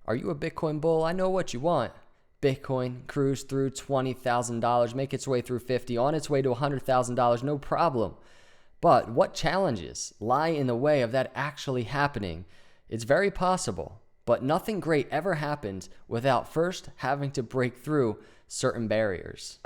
Are you a Bitcoin bull? I know what you want. Bitcoin cruise through $20,000, make its way through 50, on its way to $100,000, no problem. But what challenges lie in the way of that actually happening? It's very possible, but nothing great ever happened without first having to break through certain barriers.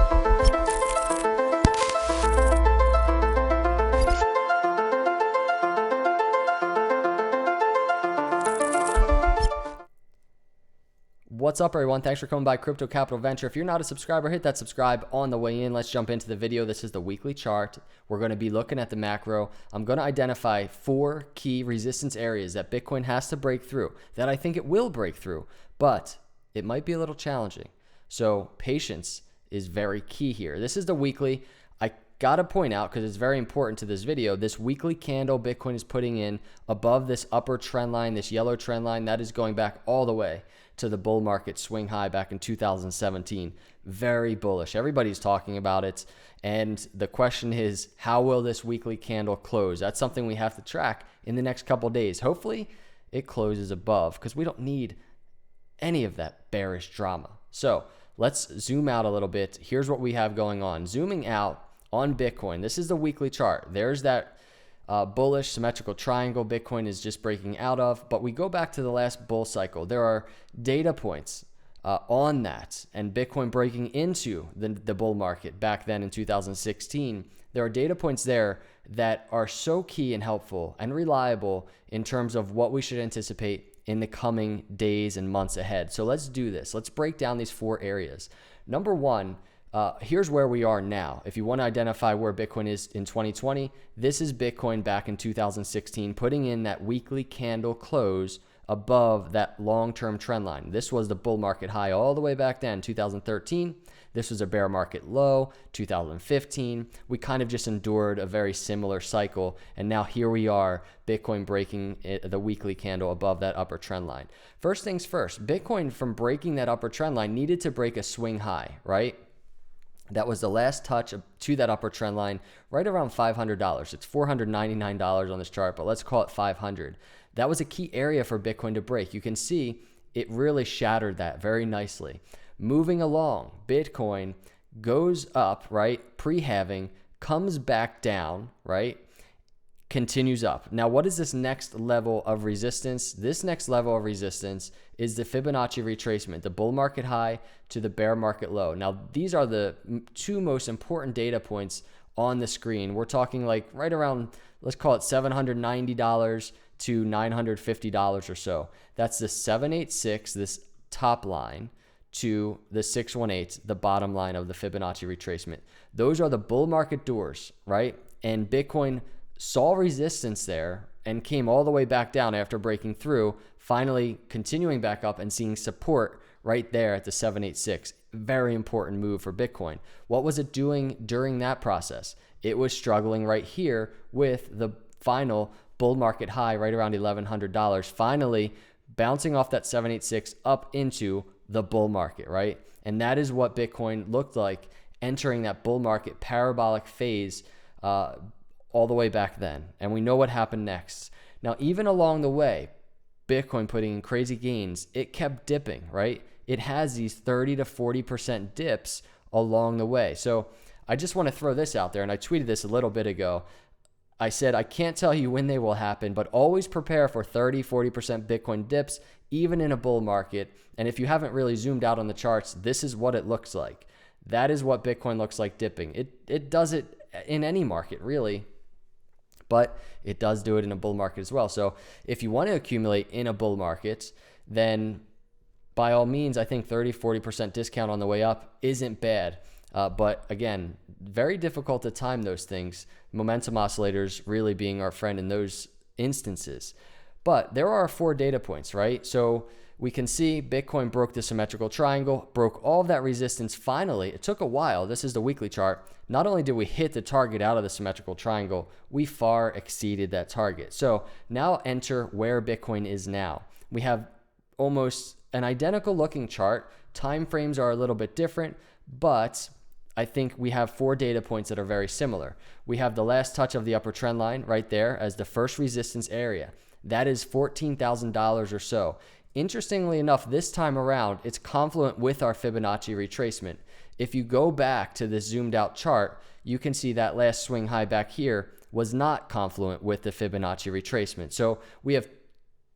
What's up, everyone? Thanks for coming by Crypto Capital Venture. If you're not a subscriber, hit that subscribe on the way in. Let's jump into the video. This is the weekly chart. We're going to be looking at the macro. I'm going to identify 4 key resistance areas that Bitcoin has to break through, that I think it will break through, but it might be a little challenging. So patience is very key here. This is the weekly. I got to point out, because it's very important to this video, this weekly candle Bitcoin is putting in above this upper trend line, this yellow trend line, that is going back all the way to the bull market swing high back in 2017. Very bullish. Everybody's talking about it. And the question is, how will this weekly candle close? That's something we have to track in the next couple of days. Hopefully it closes above, because we don't need any of that bearish drama. So let's zoom out a little bit. Here's what we have going on. Zooming out on Bitcoin, this is the weekly chart. There's that bullish symmetrical triangle Bitcoin is just breaking out of, but we go back to the last bull cycle. There are data points on that, and Bitcoin breaking into the bull market back then in 2016. There are data points there that are so key and helpful and reliable in terms of what we should anticipate in the coming days and months ahead. So let's do this. Let's break down these 4 areas. Number one, here's where we are now. If you want to identify where Bitcoin is in 2020, this is Bitcoin back in 2016, putting in that weekly candle close above that long-term trend line. This was the bull market high all the way back then, 2013. This was a bear market low, 2015. We kind of just endured a very similar cycle, and now here we are, Bitcoin breaking the weekly candle above that upper trend line. First things first, Bitcoin, from breaking that upper trend line, needed to break a swing high, right? That was the last touch to that upper trend line, right around $500. It's $499 on this chart, but let's call it 500. That was a key area for Bitcoin to break. You can see it really shattered that very nicely. Moving along, Bitcoin goes up, right? Pre-halving, comes back down, right? Continues up. Now, what is this next level of resistance? This next level of resistance is the Fibonacci retracement, the bull market high to the bear market low. Now, these are the 2 most important data points on the screen. We're talking like right around, let's call it $790 to $950 or so. That's the 786, this top line, to the 618, the bottom line of the Fibonacci retracement. Those are the bull market doors, right? And Bitcoin saw resistance there and came all the way back down after breaking through, finally continuing back up and seeing support right there at the 786. Very important move for Bitcoin. What was it doing during that process? It was struggling right here with the final bull market high right around $1,100, finally bouncing off that 786 up into the bull market, right? And that is what Bitcoin looked like entering that bull market parabolic phase all the way back then. And we know what happened next. Now, even along the way, Bitcoin putting in crazy gains, it kept dipping, right? It has these 30 to 40% dips along the way. So I just want to throw this out there, and I tweeted this a little bit ago. I said, I can't tell you when they will happen, but always prepare for 30, 40% Bitcoin dips, even in a bull market. And if you haven't really zoomed out on the charts, this is what it looks like. That is what Bitcoin looks like dipping. It does it in any market, really, but it does do it in a bull market as well. So if you want to accumulate in a bull market, then by all means, I think 30, 40% discount on the way up isn't bad. But again, very difficult to time those things. Momentum oscillators really being our friend in those instances. But there are 4 data points, right? So we can see Bitcoin broke the symmetrical triangle, broke all of that resistance finally. It took a while. This is the weekly chart. Not only did we hit the target out of the symmetrical triangle, we far exceeded that target. So now enter where Bitcoin is now. We have almost an identical looking chart. Time frames are a little bit different, but I think we have 4 data points that are very similar. We have the last touch of the upper trend line right there as the first resistance area. That is $14,000 or so. Interestingly enough, this time around, it's confluent with our Fibonacci retracement. If you go back to this zoomed out chart, you can see that last swing high back here was not confluent with the Fibonacci retracement. So we have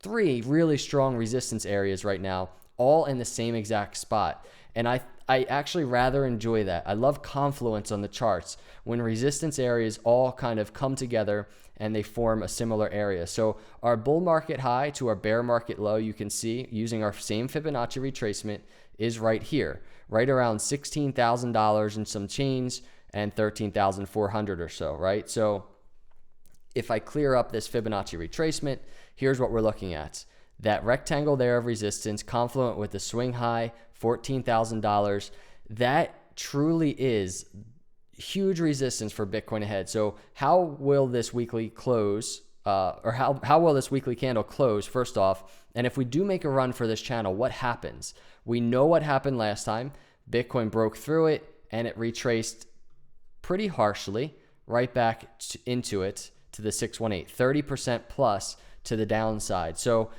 3 really strong resistance areas right now, all in the same exact spot. And I actually rather enjoy that. I love confluence on the charts when resistance areas all kind of come together and they form a similar area. So our bull market high to our bear market low, you can see using our same Fibonacci retracement, is right here, right around $16,000 and some change and 13,400 or so, right? So if I clear up this Fibonacci retracement, here's what we're looking at. That rectangle there of resistance confluent with the swing high, $14,000. That truly is huge resistance for Bitcoin ahead. So how will this weekly close, or how will this weekly candle close, first off? And if we do make a run for this channel, what happens? We know what happened last time. Bitcoin broke through it and it retraced pretty harshly right back into it to the 618, 30% plus to the downside. So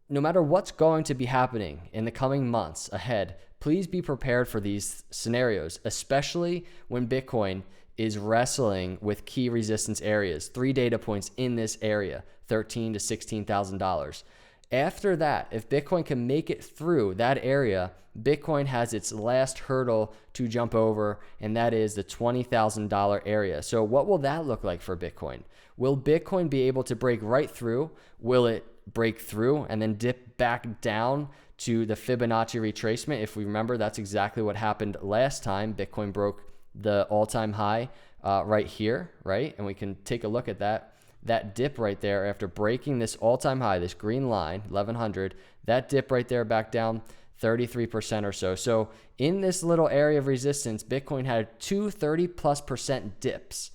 no matter what's going to be happening in the coming months ahead, please be prepared for these scenarios, especially when Bitcoin is wrestling with key resistance areas, 3 data points in this area, $13,000 to $16,000. After that, if Bitcoin can make it through that area, Bitcoin has its last hurdle to jump over, and that is the $20,000 area. So what will that look like for Bitcoin? Will Bitcoin be able to break right through? Will it break through and then dip back down to the Fibonacci retracement? If we remember, that's exactly what happened last time. Bitcoin broke the all-time high right here, right? And we can take a look at that dip right there after breaking this all-time high, this green line, 1100, that dip right there back down 33% or so. So in this little area of resistance, Bitcoin had 2 30+% dips.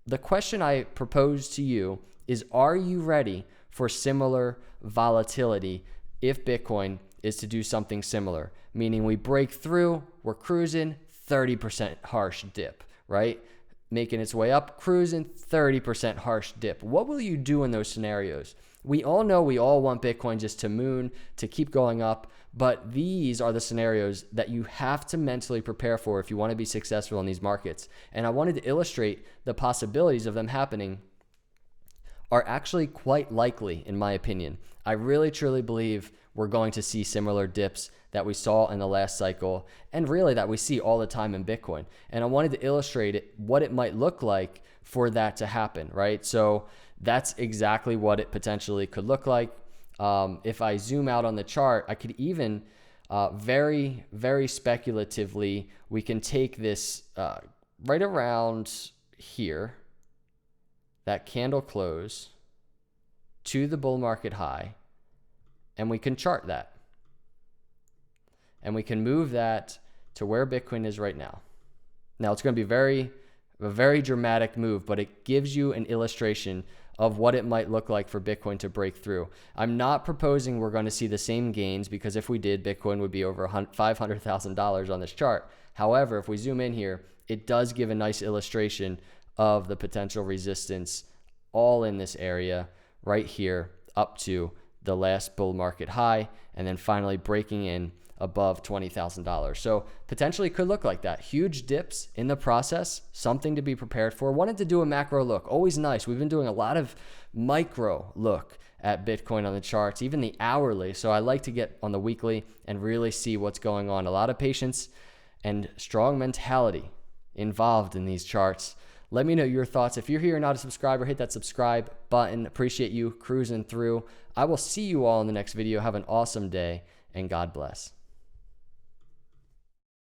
The question I propose to you is, are you ready for similar volatility if Bitcoin is to do something similar? Meaning we break through, we're cruising, 30% harsh dip, right? Making its way up, cruising, 30% harsh dip. What will you do in those scenarios? We all know we all want Bitcoin just to moon, to keep going up, but these are the scenarios that you have to mentally prepare for if you want to be successful in these markets. And I wanted to illustrate the possibilities of them happening are actually quite likely, in my opinion. I really truly believe we're going to see similar dips that we saw in the last cycle, and really that we see all the time in Bitcoin. And I wanted to illustrate it, what it might look like for that to happen, right? So that's exactly what it potentially could look like. If I zoom out on the chart, I could even very, very speculatively, we can take this right around here, that candle close to the bull market high, and we can chart that. And we can move that to where Bitcoin is right now. Now, it's going to be a very dramatic move, but it gives you an illustration of what it might look like for Bitcoin to break through. I'm not proposing we're going to see the same gains, because if we did, Bitcoin would be over $500,000 on this chart. However, if we zoom in here, it does give a nice illustration of the potential resistance all in this area right here up to the last bull market high, and then finally breaking in above $20,000. So potentially could look like that. Huge dips in the process, something to be prepared for. Wanted to do a macro look, always nice. We've been doing a lot of micro look at Bitcoin on the charts, even the hourly. So I like to get on the weekly and really see what's going on. A lot of patience and strong mentality involved in these charts. Let me know your thoughts. If you're here and not a subscriber, hit that subscribe button. Appreciate you cruising through. I will see you all in the next video. Have an awesome day, and God bless.